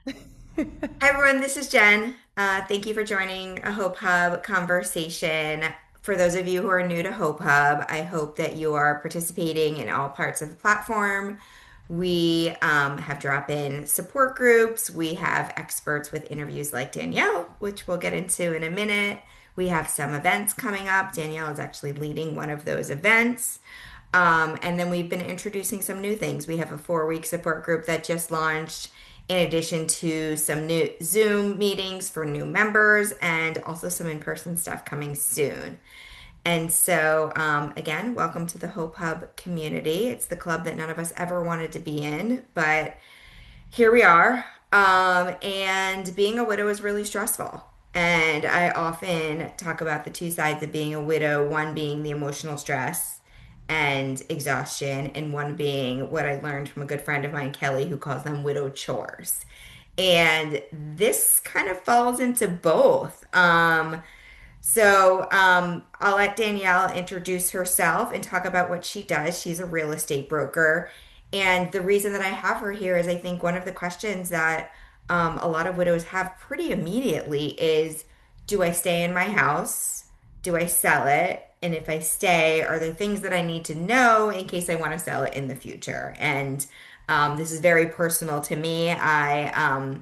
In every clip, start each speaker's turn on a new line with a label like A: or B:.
A: Hi everyone, this is Jen. Thank you for joining a Hope Hub conversation. For those of you who are new to Hope Hub, I hope that you are participating in all parts of the platform. We have drop-in support groups. We have experts with interviews like Danielle, which we'll get into in a minute. We have some events coming up. Danielle is actually leading one of those events. And then we've been introducing some new things. We have a 4-week support group that just launched, in addition to some new Zoom meetings for new members and also some in-person stuff coming soon. And so, again, welcome to the Hope Hub community. It's the club that none of us ever wanted to be in, but here we are. And being a widow is really stressful. And I often talk about the two sides of being a widow, one being the emotional stress and exhaustion, and one being what I learned from a good friend of mine, Kelly, who calls them widow chores. And this kind of falls into both. I'll let Danielle introduce herself and talk about what she does. She's a real estate broker. And the reason that I have her here is I think one of the questions that a lot of widows have pretty immediately is, do I stay in my house? Do I sell it? And if I stay, are there things that I need to know in case I want to sell it in the future? And this is very personal to me. I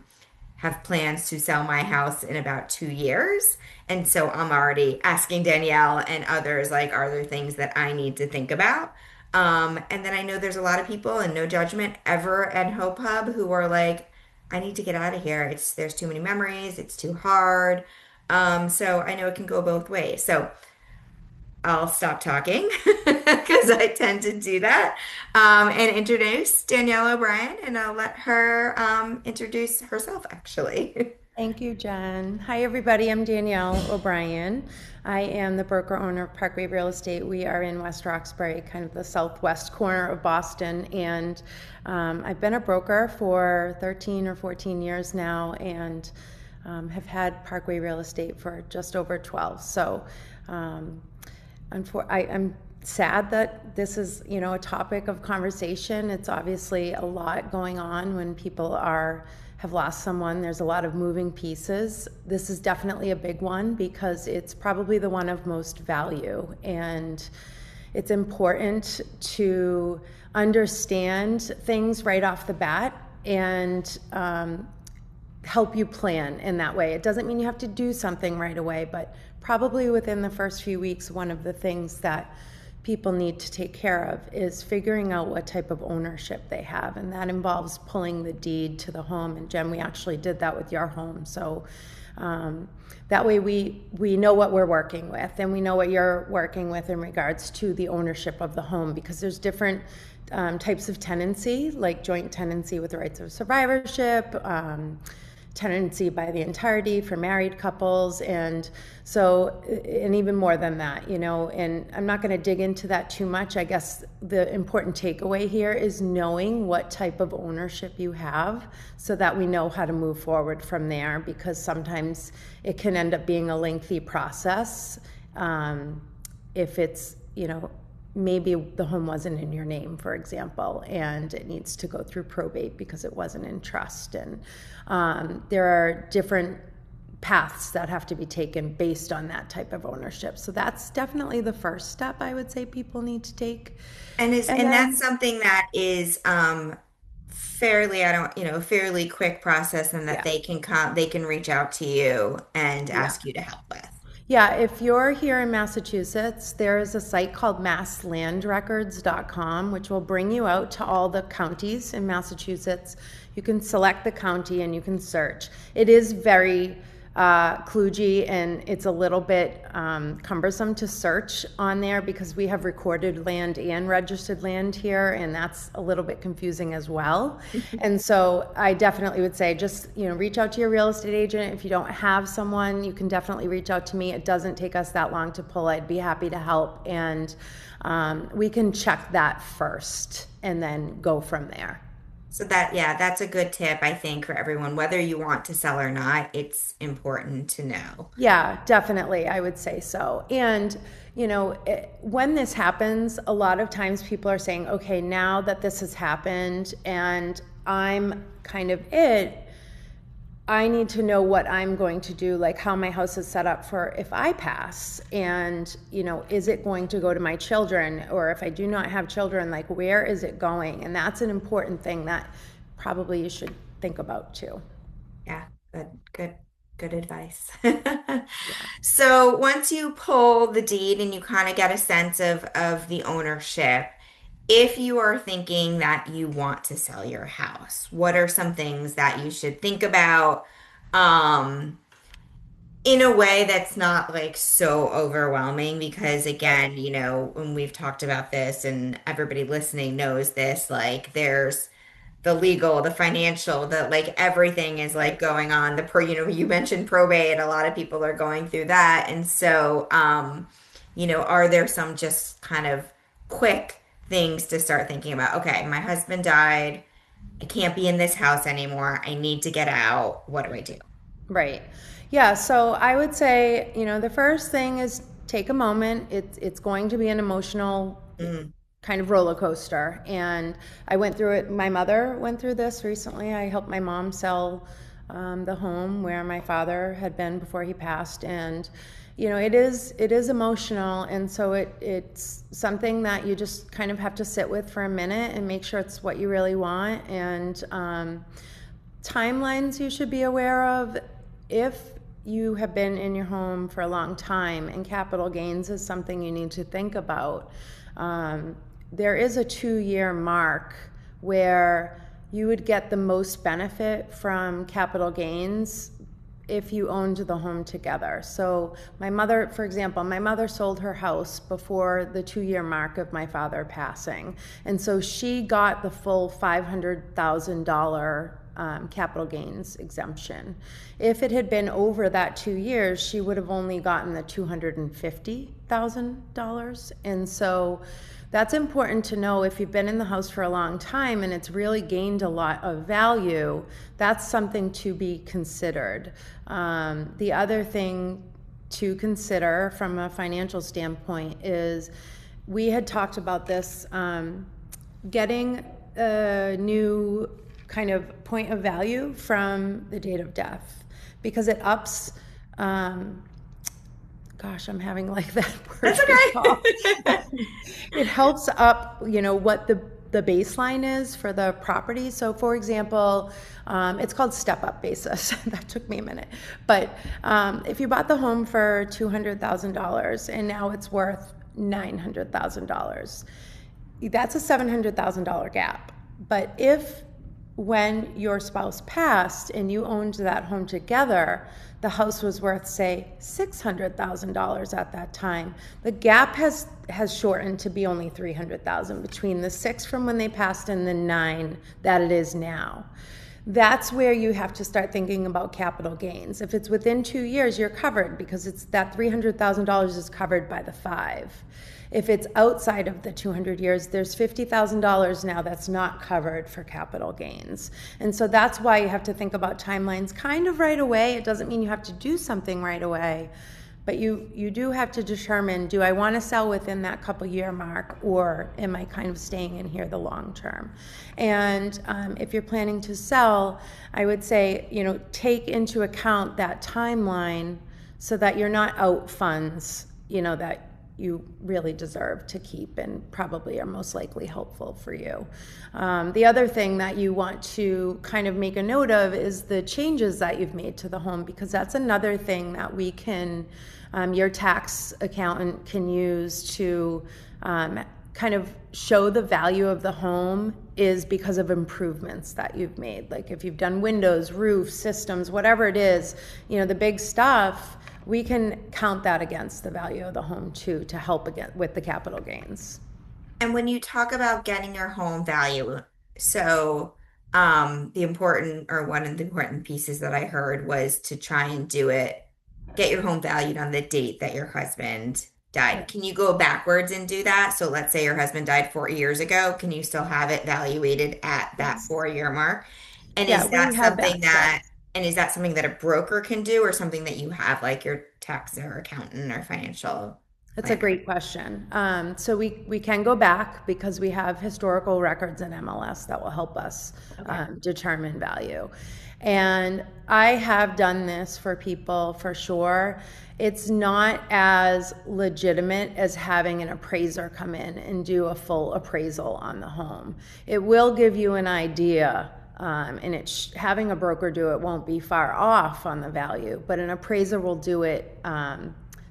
A: have plans to sell my house in about 2 years. And so I'm already asking Danielle and others, like, are there things that I need to think about? And then I know there's a lot of people, and no judgment ever at Hope Hub, who are like, I need to get out of here. There's too many memories, it's too hard. So I know it can go both ways. So I'll stop talking because I tend to do that, and introduce Danielle O'Brien, and I'll let her introduce herself actually.
B: Thank you, Jen. Hi, everybody. I'm Danielle O'Brien. I am the broker owner of Parkway Real Estate. We are in West Roxbury, kind of the southwest corner of Boston. And I've been a broker for 13 or 14 years now and have had Parkway Real Estate for just over 12. So um, I'm sad that this is, a topic of conversation. It's obviously a lot going on when people have lost someone. There's a lot of moving pieces. This is definitely a big one because it's probably the one of most value, and it's important to understand things right off the bat and help you plan in that way. It doesn't mean you have to do something right away, but probably within the first few weeks, one of the things that people need to take care of is figuring out what type of ownership they have. And that involves pulling the deed to the home. And Jen, we actually did that with your home. So that way we know what we're working with, and we know what you're working with in regards to the ownership of the home, because there's different types of tenancy, like joint tenancy with rights of survivorship, tenancy by the entirety for married couples, and even more than that, and I'm not going to dig into that too much. I guess the important takeaway here is knowing what type of ownership you have so that we know how to move forward from there, because sometimes it can end up being a lengthy process if it's, maybe the home wasn't in your name, for example, and it needs to go through probate because it wasn't in trust. And there are different paths that have to be taken based on that type of ownership. So that's definitely the first step I would say people need to take. And
A: And that's
B: then,
A: something that is fairly, I don't, fairly quick process, and that
B: yeah,
A: they can reach out to you and
B: yeah.
A: ask you to help with.
B: Yeah, if you're here in Massachusetts, there is a site called masslandrecords.com, which will bring you out to all the counties in Massachusetts. You can select the county and you can search. It is very kludgy, and it's a little bit cumbersome to search on there because we have recorded land and registered land here, and that's a little bit confusing as well. And so I definitely would say just, reach out to your real estate agent. If you don't have someone, you can definitely reach out to me. It doesn't take us that long to pull. I'd be happy to help, and we can check that first and then go from there.
A: So yeah, that's a good tip, I think, for everyone. Whether you want to sell or not, it's important to know.
B: Yeah, definitely. I would say so. And, when this happens, a lot of times people are saying, okay, now that this has happened and I'm kind of it, I need to know what I'm going to do, like how my house is set up for if I pass. And, is it going to go to my children? Or if I do not have children, like where is it going? And that's an important thing that probably you should think about too.
A: Yeah, good, good advice.
B: Yeah.
A: So once you pull the deed and you kind of get a sense of the ownership, if you are thinking that you want to sell your house, what are some things that you should think about in a way that's not like so overwhelming? Because
B: Right.
A: again, when we've talked about this and everybody listening knows this, like there's the legal, the financial, the like everything is like
B: Right.
A: going on. You mentioned probate, a lot of people are going through that. And so, are there some just kind of quick things to start thinking about? Okay, my husband died. I can't be in this house anymore. I need to get out. What do I do?
B: Right. Yeah. So I would say, the first thing is take a moment. It's going to be an emotional
A: Mm,
B: kind of roller coaster. And I went through it. My mother went through this recently. I helped my mom sell the home where my father had been before he passed. And, it is emotional. And so it's something that you just kind of have to sit with for a minute and make sure it's what you really want. And, timelines you should be aware of if you have been in your home for a long time, and capital gains is something you need to think about. There is a 2-year mark where you would get the most benefit from capital gains if you owned the home together. So my mother, for example, my mother sold her house before the 2-year mark of my father passing. And so she got the full $500,000 capital gains exemption. If it had been over that 2 years, she would have only gotten the $250,000. And so that's important to know. If you've been in the house for a long time and it's really gained a lot of value, that's something to be considered. The other thing to consider from a financial standpoint is we had talked about this, getting a new kind of point of value from the date of death, because it ups, um, gosh, I'm having like that word
A: that's
B: recall.
A: okay.
B: It helps up, what the baseline is for the property. So, for example, it's called step up basis. That took me a minute. But if you bought the home for $200,000 and now it's worth $900,000, that's a $700,000 gap. But if when your spouse passed and you owned that home together, the house was worth, say, $600,000 at that time, the gap has shortened to be only $300,000 between the six from when they passed and the nine that it is now. That's where you have to start thinking about capital gains. If it's within 2 years, you're covered because it's that $300,000 is covered by the five. If it's outside of the 200 years, there's $50,000 now that's not covered for capital gains. And so that's why you have to think about timelines kind of right away. It doesn't mean you have to do something right away, but you do have to determine, do I want to sell within that couple year mark, or am I kind of staying in here the long term? And if you're planning to sell, I would say, take into account that timeline so that you're not out funds, that you really deserve to keep and probably are most likely helpful for you. The other thing that you want to kind of make a note of is the changes that you've made to the home, because that's another thing that we can, your tax accountant can use to kind of show the value of the home is because of improvements that you've made. Like if you've done windows, roofs, systems, whatever it is, the big stuff, we can count that against the value of the home too, to help again with the capital gains.
A: And when you talk about getting your home value, so the important or one of the important pieces that I heard was to try and do it, get your home valued on the date that your husband died.
B: Right.
A: Can you go backwards and do that? So let's say your husband died 4 years ago. Can you still have it valuated at that
B: Yes.
A: 4 year mark? And
B: Yeah,
A: is
B: we
A: that
B: have
A: something
B: that set.
A: that and is that something that a broker can do or something that you have like your tax or accountant or financial?
B: That's a great question. So we can go back because we have historical records in MLS that will help us
A: Okay.
B: determine value. And I have done this for people for sure. It's not as legitimate as having an appraiser come in and do a full appraisal on the home. It will give you an idea, and having a broker do it won't be far off on the value, but an appraiser will do it.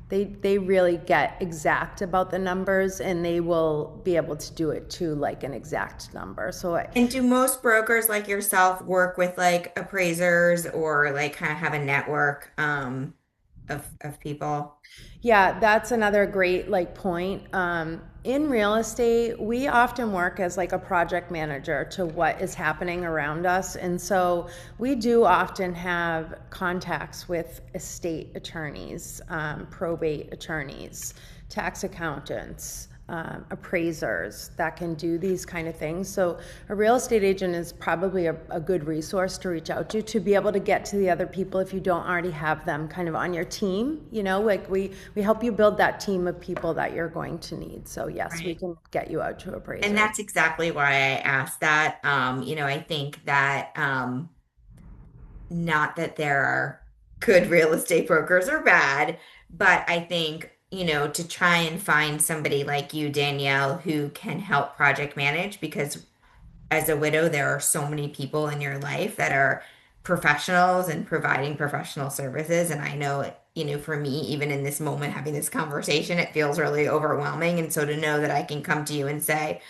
B: They really get exact about the numbers, and they will be able to do it to like an exact number.
A: And do most brokers like yourself work with like appraisers or like kind of have a network of people?
B: Yeah, that's another great like point. In real estate, we often work as like a project manager to what is happening around us. And so we do often have contacts with estate attorneys, probate attorneys, tax accountants, appraisers that can do these kind of things. So a real estate agent is probably a good resource to reach out to be able to get to the other people if you don't already have them kind of on your team. You know, like we help you build that team of people that you're going to need. So yes, we
A: Right.
B: can get you out to
A: And
B: appraisers.
A: that's exactly why I asked that. I think that not that there are good real estate brokers or bad, but I think, to try and find somebody like you, Danielle, who can help project manage because as a widow, there are so many people in your life that are professionals and providing professional services. And I know, for me, even in this moment, having this conversation, it feels really overwhelming. And so to know that I can come to you and say,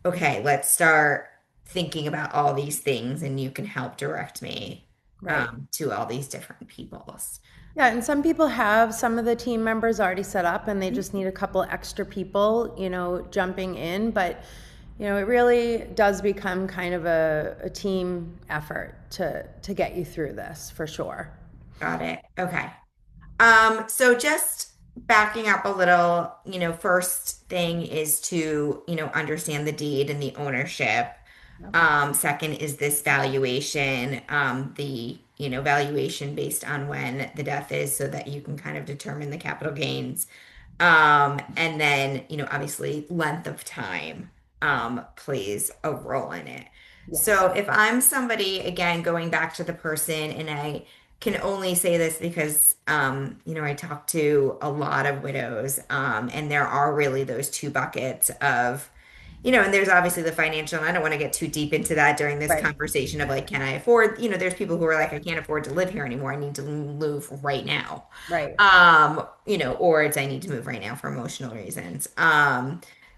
A: okay, let's start thinking about all these things and you can help direct me
B: Right.
A: to all these different peoples.
B: Yeah, and some people have some of the team members already set up and they just need a couple extra people, jumping in. But, it really does become kind of a team effort to get you through this for sure.
A: Got it. Okay. So just backing up a little, first thing is to, understand the deed and the ownership. Second is this valuation, valuation based on when the death is so that you can kind of determine the capital gains. And then, obviously length of time, plays a role in it. So
B: Yes.
A: if I'm somebody, again, going back to the person, and I can only say this because, I talk to a lot of widows, and there are really those two buckets of, and there's obviously the financial, and I don't want to get too deep into that during this
B: Right.
A: conversation of like, can I afford, there's people who are like, I can't afford to live here anymore. I need to move right now.
B: Right.
A: Or it's I need to move right now for emotional reasons.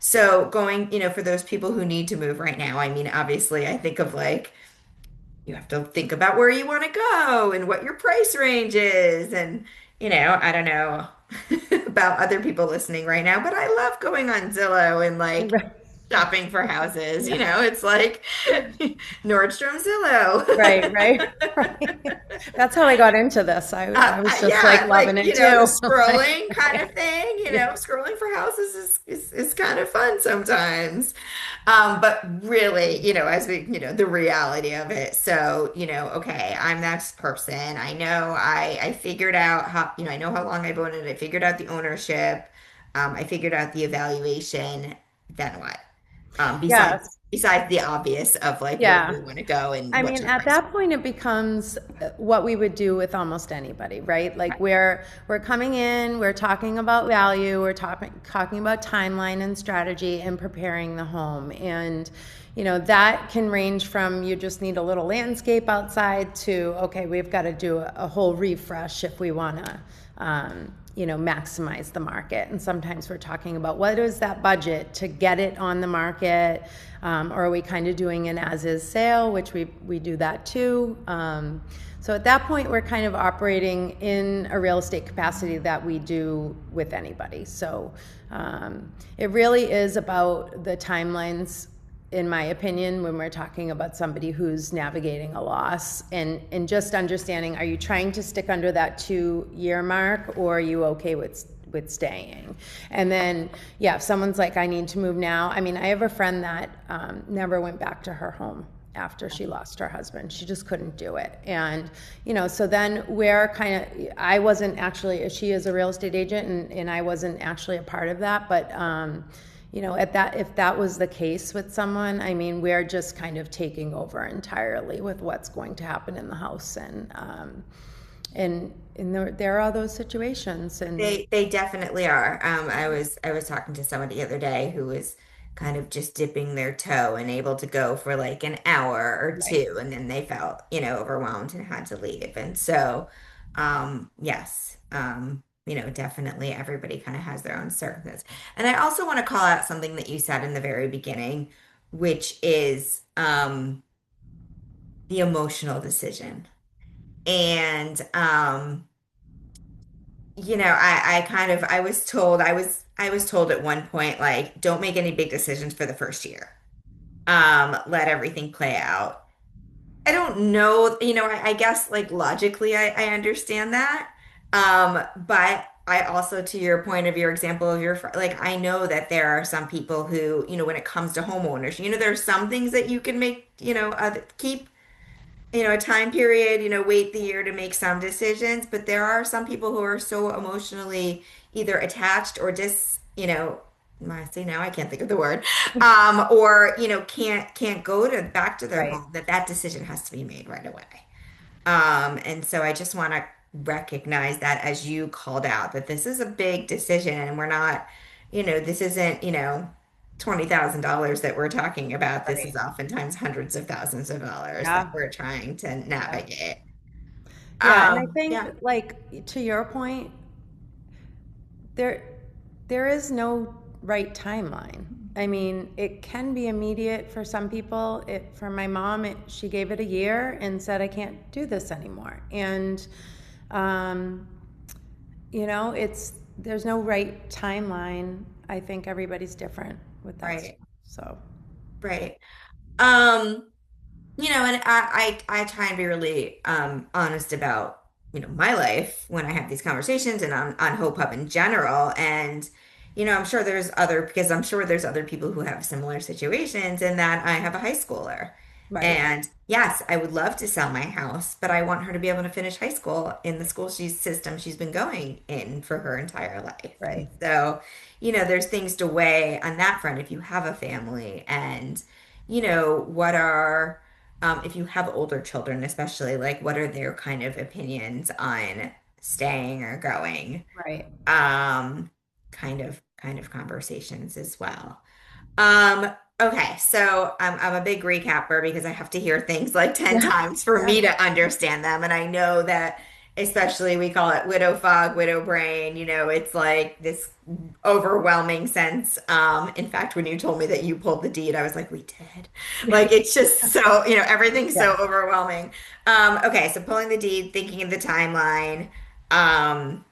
A: So going, for those people who need to move right now, I mean, obviously I think of like, you have to think about where you want to go and what your price range is. And, I don't know about other people listening right now, but I love going on Zillow and like
B: Right.
A: shopping for houses.
B: Yeah.
A: It's like Nordstrom Zillow.
B: Right. Right. Right. That's how I got into this. I was just like
A: Yeah,
B: loving
A: like,
B: it too.
A: scrolling kind of
B: Right.
A: thing,
B: Yeah.
A: scrolling for houses is kind of fun sometimes. But really, as we, the reality of it. So, okay, I'm that person. I figured out how, I know how long I've owned it. I figured out the ownership. I figured out the evaluation. Then what? Besides
B: Yes.
A: besides the obvious of like where
B: Yeah.
A: you want to go and
B: I
A: what's
B: mean,
A: your
B: at
A: price.
B: that point, it becomes what we would do with almost anybody, right? Like we're coming in, we're talking about value, we're talking about timeline and strategy and preparing the home, and that can range from you just need a little landscape outside to okay, we've got to do a whole refresh if we want to. Maximize the market. And sometimes we're talking about what is that budget to get it on the market, or are we kind of doing an as-is sale, which we do that too. So at that point, we're kind of operating in a real estate capacity that we do with anybody. So it really is about the timelines in my opinion, when we're talking about somebody who's navigating a loss and just understanding, are you trying to stick under that 2-year mark or are you okay with staying? And then, yeah, if someone's like, I need to move now. I mean, I have a friend that never went back to her home. after she lost her husband. She just couldn't do it. And, so then we're kind of, I wasn't actually, she is a real estate agent, and I wasn't actually a part of that. But, if that was the case with someone, I mean, we're just kind of taking over entirely with what's going to happen in the house. And there are those situations. And
A: They definitely are. I was talking to someone the other day who was kind of just dipping their toe and able to go for like an hour or
B: right,
A: two, and then they felt, overwhelmed and had to leave. And so, yes, definitely everybody kind of has their own circumstances. And I also want to call out something that you said in the very beginning, which is the emotional decision. And I was told at one point, like, don't make any big decisions for the first year. Let everything play out. I don't know, I guess like logically I understand that. But I also, to your point of your example of like, I know that there are some people who, when it comes to homeowners, there's some things that you can make, keep a time period, wait the year to make some decisions, but there are some people who are so emotionally either attached or I say now I can't think of the word, or, can't go to back to their
B: right,
A: home, that decision has to be made right away. And so I just want to recognize that as you called out that this is a big decision and we're not, this isn't, $20,000 that we're talking about. This is
B: right.
A: oftentimes hundreds of thousands of dollars that
B: Yeah.
A: we're trying to
B: Yeah.
A: navigate.
B: Yeah, and I think,
A: Yeah,
B: like, to your point, there there is no right timeline. I mean, it can be immediate for some people. For my mom, she gave it a year and said, I can't do this anymore. And um, there's no right timeline. I think everybody's different with that stuff.
A: right,
B: So,
A: right. Um, and I try and be really honest about, my life when I have these conversations and on Hope Hub in general. And, I'm sure there's other people who have similar situations in that I have a high schooler.
B: right,
A: And yes, I would love to sell my house, but I want her to be able to finish high school in the school system she's been going in for her entire life. And
B: right,
A: so, there's things to weigh on that front if you have a family and, what are if you have older children, especially, like, what are their kind of opinions on staying or going?
B: right.
A: Um, kind of conversations as well. Um, okay, so I'm a big recapper because I have to hear things like 10
B: Yeah,
A: times for
B: yeah,
A: me to understand them. And I know that, especially, we call it widow fog, widow brain, it's like this overwhelming sense. In fact, when you told me that you pulled the deed, I was like, we did. Like, it's just so, everything's
B: yeah,
A: so overwhelming. Okay, so pulling the deed, thinking of the timeline. Um,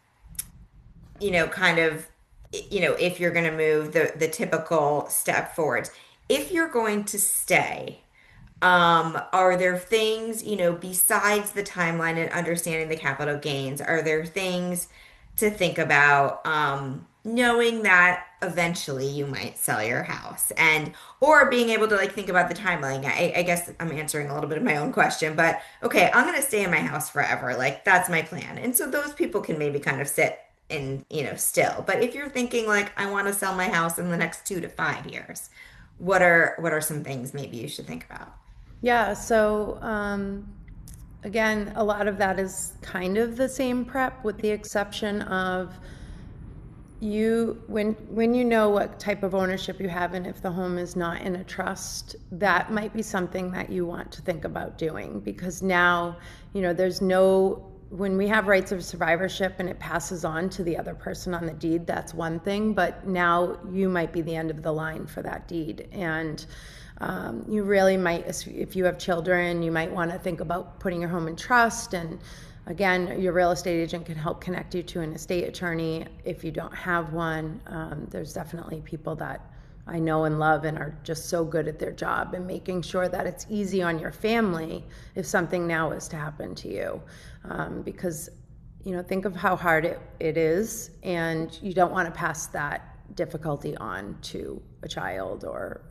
A: kind of, if you're going to move the typical step forwards. If you're going to stay, are there things, besides the timeline and understanding the capital gains, are there things to think about, knowing that eventually you might sell your house and or being able to like think about the timeline? I guess I'm answering a little bit of my own question, but okay, I'm gonna stay in my house forever. Like that's my plan. And so those people can maybe kind of sit and, still. But if you're thinking like I want to sell my house in the next 2 to 5 years, what are some things maybe you should think about?
B: yeah. So, again, a lot of that is kind of the same prep, with the exception of when you know what type of ownership you have, and if the home is not in a trust, that might be something that you want to think about doing, because now, there's no, when we have rights of survivorship and it passes on to the other person on the deed, that's one thing, but now you might be the end of the line for that deed. And you really might, if you have children, you might want to think about putting your home in trust. And again, your real estate agent can help connect you to an estate attorney if you don't have one. There's definitely people that I know and love and are just so good at their job and making sure that it's easy on your family if something now is to happen to you. Because, think of how hard it is, and you don't want to pass that difficulty on to a child or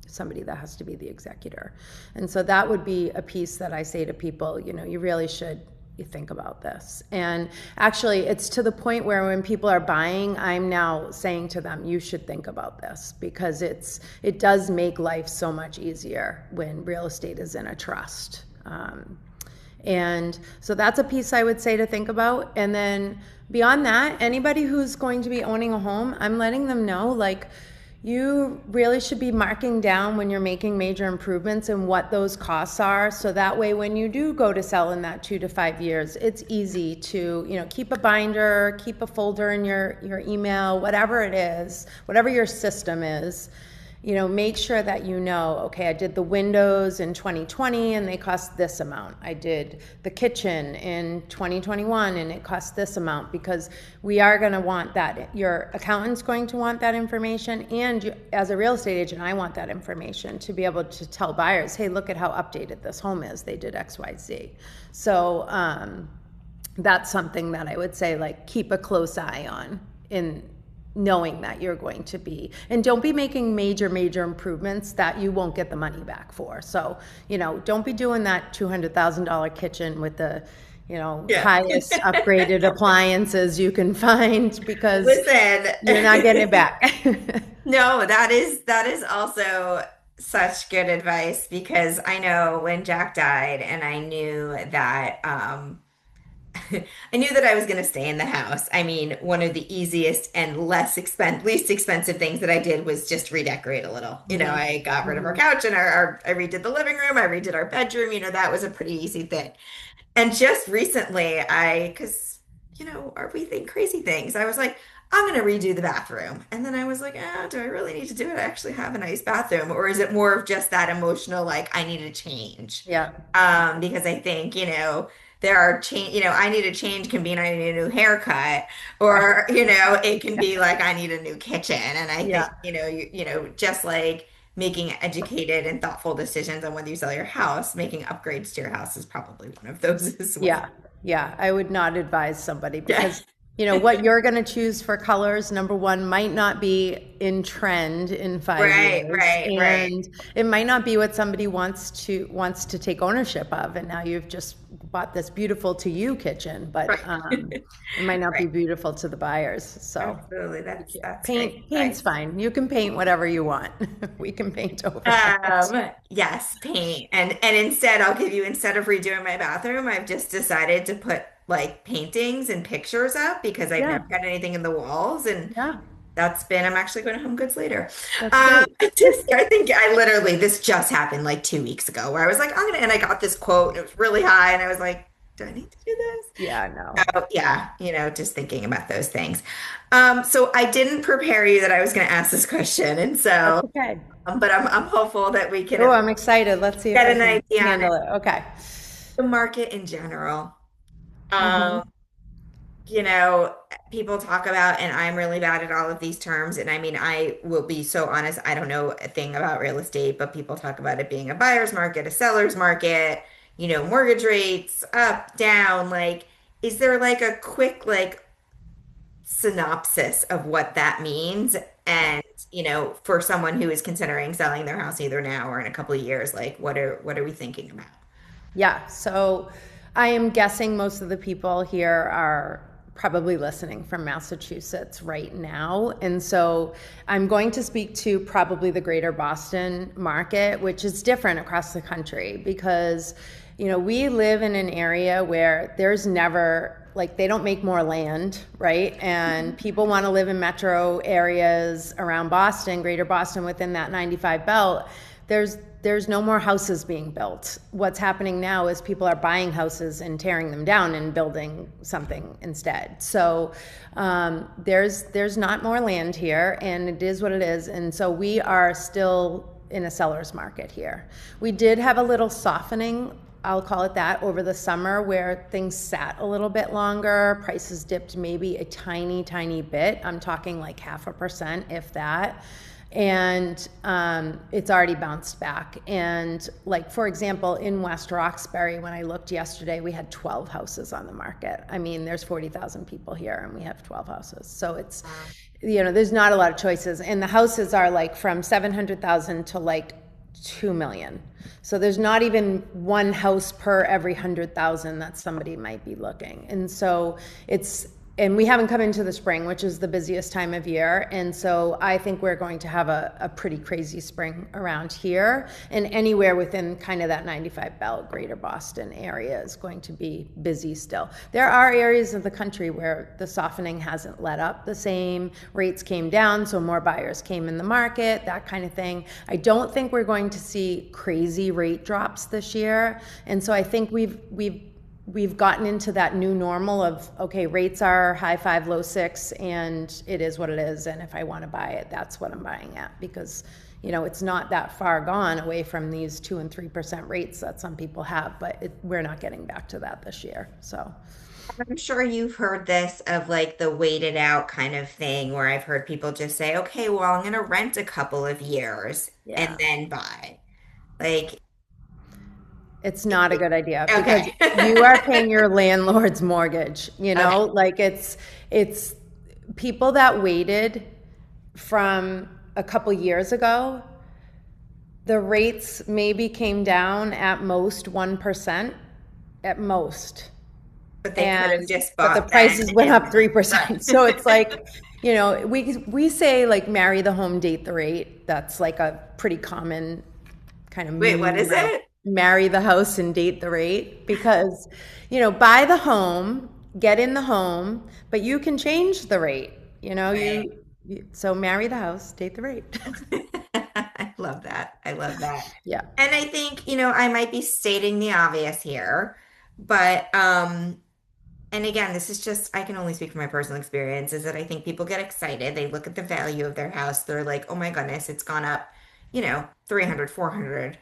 B: somebody that has to be the executor. And so that would be a piece that I say to people, you really should you think about this. And actually, it's to the point where when people are buying, I'm now saying to them, you should think about this, because it does make life so much easier when real estate is in a trust. And so that's a piece I would say to think about. And then beyond that, anybody who's going to be owning a home, I'm letting them know, like, you really should be marking down when you're making major improvements and what those costs are. So that way, when you do go to sell in that 2 to 5 years, it's easy to, keep a binder, keep a folder in your email, whatever it is, whatever your system is. Make sure that okay, I did the windows in 2020 and they cost this amount. I did the kitchen in 2021 and it cost this amount, because we are going to want that. Your accountant's going to want that information, and you, as a real estate agent, I want that information to be able to tell buyers, hey, look at how updated this home is. They did X, Y, Z. So that's something that I would say, like, keep a close eye on in knowing that you're going to be, and don't be making major improvements that you won't get the money back for. So, don't be doing that $200,000 kitchen with the, highest upgraded appliances you can find, because
A: Listen,
B: you're not getting it back.
A: No, that is also such good advice, because I know when Jack died and I knew that I knew that I was going to stay in the house. I mean, one of the easiest and least expensive things that I did was just redecorate a little. I got rid of our couch and I redid the living room. I redid our bedroom. That was a pretty easy thing. And just recently, we think crazy things. I was like, I'm going to redo the bathroom. And then I was like, do I really need to do it? I actually have a nice bathroom. Or is it more of just that emotional, like, I need a change?
B: Yeah.
A: Because I think, there are change, I need a change can mean I need a new haircut, or, it can be like I need a new kitchen. And I think, just like making educated and thoughtful decisions on whether you sell your house, making upgrades to your house is probably one of those as well.
B: Yeah. Yeah. I would not advise somebody,
A: Yeah.
B: because what you're going to choose for colors, number one, might not be in trend in 5 years.
A: Right.
B: It might not be what somebody wants to take ownership of. And now you've just bought this beautiful to you kitchen, but it might not be beautiful to the buyers. So
A: Absolutely. That's
B: paint's fine. You can paint whatever you want. We can paint over
A: Yes, paint. And instead instead of redoing my bathroom, I've just decided to put like paintings and pictures up, because I've never got anything in the walls. And
B: Yeah.
A: I'm actually going to Home Goods later.
B: That's great.
A: I think this just happened like 2 weeks ago, where I was like, and I got this quote and it was really high. And I was like, do I need to do this?
B: Yeah, no.
A: Oh, yeah. Just thinking about those things. So I didn't prepare you that I was going to ask this question. And so,
B: Okay.
A: but I'm hopeful that we can
B: Oh, I'm excited. Let's see if
A: get
B: I
A: an
B: can
A: idea on
B: handle it. Okay.
A: the market in general.
B: Mhm.
A: Um, you know, People talk about, and I'm really bad at all of these terms. And I mean, I will be so honest, I don't know a thing about real estate, but people talk about it being a buyer's market, a seller's market, mortgage rates up, down. Like, is there like a quick, like, synopsis of what that means? And, for someone who is considering selling their house either now or in a couple of years, like, what are we thinking about?
B: Yeah. So I am guessing most of the people here are probably listening from Massachusetts right now. And so I'm going to speak to probably the greater Boston market, which is different across the country, because, we live in an area where there's never, like, they don't make more land, right? And people want to live in metro areas around Boston, greater Boston, within that 95 belt. There's no more houses being built. What's happening now is people are buying houses and tearing them down and building something instead. So there's not more land here, and it is what it is. And so we are still in a seller's market here. We did have a little softening, I'll call it that, over the summer, where things sat a little bit longer. Prices dipped maybe a tiny bit. I'm talking like 0.5%, if that. And it's already bounced back. And like, for example, in West Roxbury, when I looked yesterday, we had 12 houses on the market. I mean, there's 40,000 people here and we have 12 houses. So it's,
A: Wow.
B: there's not a lot of choices. And the houses are like from 700,000 to like 2 million. So there's not even one house per every 100,000 that somebody might be looking. And so and we haven't come into the spring, which is the busiest time of year. And so I think we're going to have a pretty crazy spring around here. And anywhere within kind of that 95 belt greater Boston area is going to be busy still. There are areas of the country where the softening hasn't let up the same. Rates came down, so more buyers came in the market, that kind of thing. I don't think we're going to see crazy rate drops this year. And so I think we've gotten into that new normal of, okay, rates are high 5, low 6, and it is what it is. And if I want to buy it, that's what I'm buying at, because it's not that far gone away from these 2 and 3% rates that some people have, but we're not getting back to that this year. So
A: I'm sure you've heard this of like the waited out kind of thing where I've heard people just say, okay, well, I'm going to rent a couple of years and
B: yeah,
A: then buy. Like,
B: it's not a good idea because
A: okay.
B: you are paying your landlord's mortgage,
A: Okay.
B: like it's people that waited from a couple years ago, the rates maybe came down at most 1%, at most.
A: But they could have
B: And
A: just
B: but the
A: bought then
B: prices went up
A: and
B: 3%.
A: right.
B: So it's like, we say like marry the home, date the rate. That's like a pretty common kind of
A: Wait, what
B: meme
A: is
B: now.
A: it?
B: Marry the house and date the rate because, buy the home, get in the home, but you can change the rate.
A: Right.
B: So marry the house, date the rate.
A: I love that. I love that.
B: Yeah,
A: And I think, I might be stating the obvious here, but and again, this is just I can only speak from my personal experience, is that I think people get excited. They look at the value of their house. They're like, "Oh my goodness, it's gone up, 300, 400,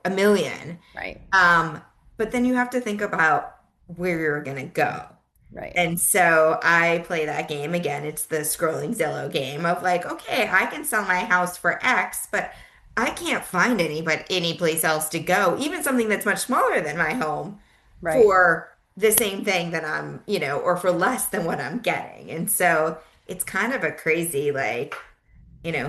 A: a million."
B: right,
A: Um, but then you have to think about where you're going to go.
B: right,
A: And so I play that game again. It's the scrolling Zillow game of like, okay, I can sell my house for X, but I can't find any place else to go, even something that's much smaller than my home
B: right.
A: for the same thing that or for less than what I'm getting. And so it's kind of a crazy like,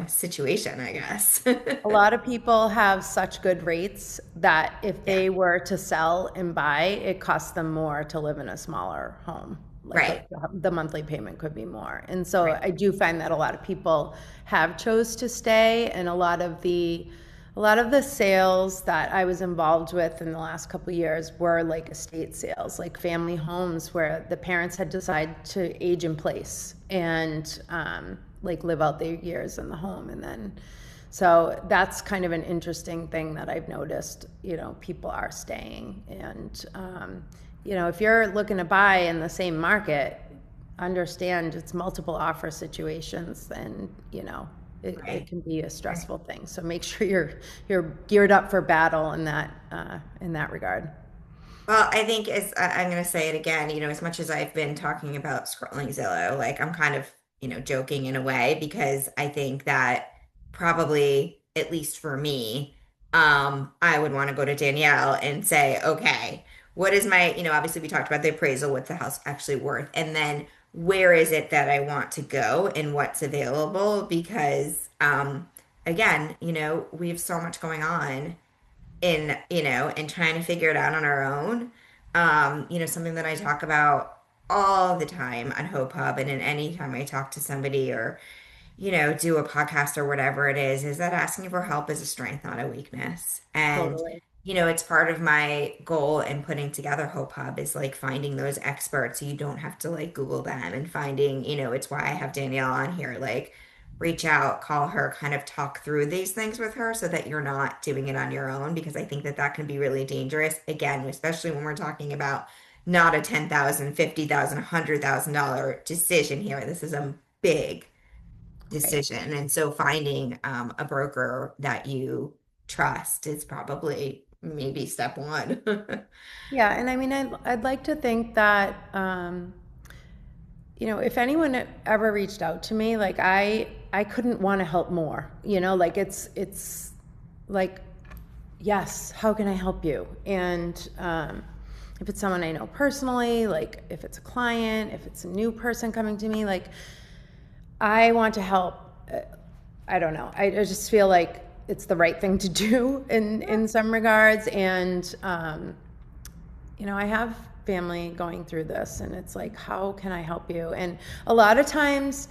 A: situation, I guess.
B: A lot of people have such good rates that if
A: Yeah,
B: they were to sell and buy, it costs them more to live in a smaller home. Like
A: right,
B: the monthly payment could be more. And so
A: right,
B: I do find that a lot of people have chose to stay, and a lot of the sales that I was involved with in the last couple of years were like estate sales, like family homes where the parents had decided to age in place and like live out their years in the home. And then, so that's kind of an interesting thing that I've noticed, people are staying. And, if you're looking to buy in the same market, understand it's multiple offer situations and, it
A: right.
B: can be a stressful thing. So make sure you're geared up for battle in that regard.
A: Well, I think I'm going to say it again, as much as I've been talking about scrolling Zillow, like I'm kind of, joking in a way because I think that probably, at least for me, I would want to go to Danielle and say, okay, what is my, obviously we talked about the appraisal, what's the house actually worth, and then where is it that I want to go and what's available? Because, again, we have so much going on in trying to figure it out on our own. Something that I talk about all the time on Hope Hub and in any time I talk to somebody or, do a podcast or whatever it is that asking for help is a strength, not a weakness. And,
B: Totally.
A: it's part of my goal in putting together Hope Hub is like finding those experts so you don't have to like Google them and finding, it's why I have Danielle on here, like reach out, call her, kind of talk through these things with her so that you're not doing it on your own because I think that that can be really dangerous. Again, especially when we're talking about not a 10,000, 50,000, $100,000 decision here. This is a big
B: Right.
A: decision. And so finding a broker that you trust is probably maybe step one.
B: Yeah, and I mean, I'd like to think that, if anyone ever reached out to me, like I couldn't want to help more. You know, like it's like, yes, how can I help you? And if it's someone I know personally, like if it's a client, if it's a new person coming to me, like I want to help. I don't know. I just feel like it's the right thing to do in some regards. And I have family going through this, and it's like, how can I help you? And a lot of times,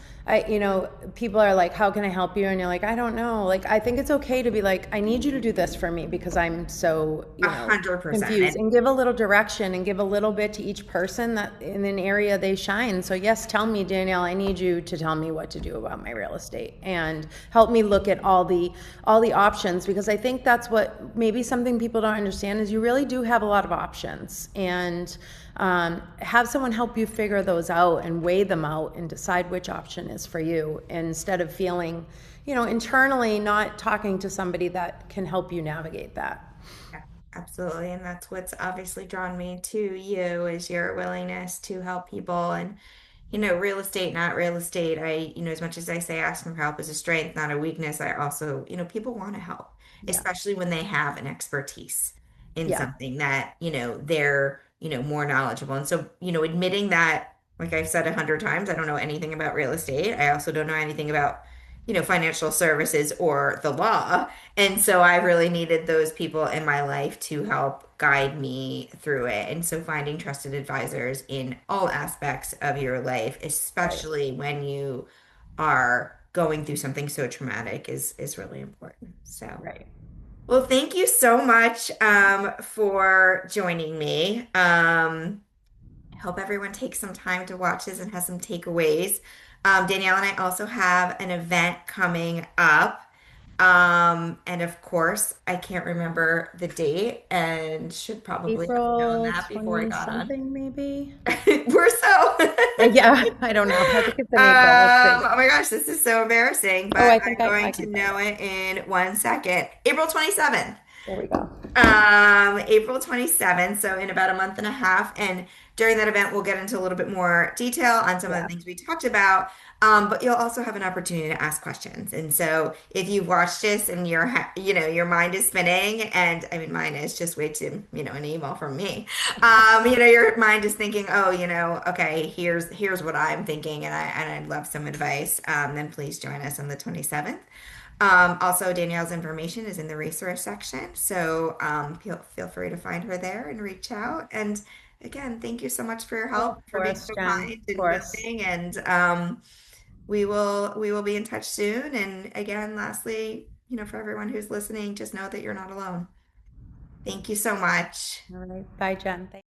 B: people are like, how can I help you? And you're like, I don't know. Like, I think it's okay to be like, I need you to do this for me because I'm so,
A: 100%.
B: confused, and give a little direction and give a little bit to each person that in an area they shine. So yes, tell me, Danielle, I need you to tell me what to do about my real estate and help me look at all the options, because I think that's what maybe something people don't understand is you really do have a lot of options. And have someone help you figure those out and weigh them out and decide which option is for you, instead of feeling, internally not talking to somebody that can help you navigate that.
A: Yeah, absolutely. And that's what's obviously drawn me to you is your willingness to help people. And real estate, not real estate. As much as I say asking for help is a strength, not a weakness, I also, people want to help,
B: Yeah.
A: especially when they have an expertise in
B: Yeah.
A: something that, they're, more knowledgeable. And so, admitting that, like I've said 100 times, I don't know anything about real estate. I also don't know anything about, financial services or the law. And so I really needed those people in my life to help guide me through it. And so finding trusted advisors in all aspects of your life,
B: Right.
A: especially when you are going through something so traumatic is really important. So,
B: Right.
A: well, thank you so much for joining me. I hope everyone takes some time to watch this and has some takeaways. Danielle and I also have an event coming up. And of course, I can't remember the date and should probably have known
B: April
A: that before I
B: 20
A: got on.
B: something, maybe.
A: We're so.
B: Yeah, I don't know. I think it's in April. Let's see.
A: Oh my gosh, this is so embarrassing,
B: Oh,
A: but
B: I think
A: I'm
B: I
A: going to
B: can find
A: know
B: it.
A: it in 1 second. April 27th.
B: There we go.
A: April 27th, so in about a month and a half. And during that event, we'll get into a little bit more detail on some of the
B: Yeah.
A: things we talked about. But you'll also have an opportunity to ask questions. And so if you've watched this and your mind is spinning, and I mean, mine is just wait to, an email from me. Your mind is thinking, oh, okay, here's what I'm thinking, and I'd love some advice. Then please join us on the 27th. Also, Danielle's information is in the resource section, so feel free to find her there and reach out. And again, thank you so much for your
B: Oh,
A: help,
B: of
A: for being
B: course,
A: so
B: Jen.
A: kind
B: Of
A: and
B: course.
A: willing. And we will be in touch soon. And again, lastly, for everyone who's listening, just know that you're not alone. Thank you so much.
B: All right. Bye, Jen. Thank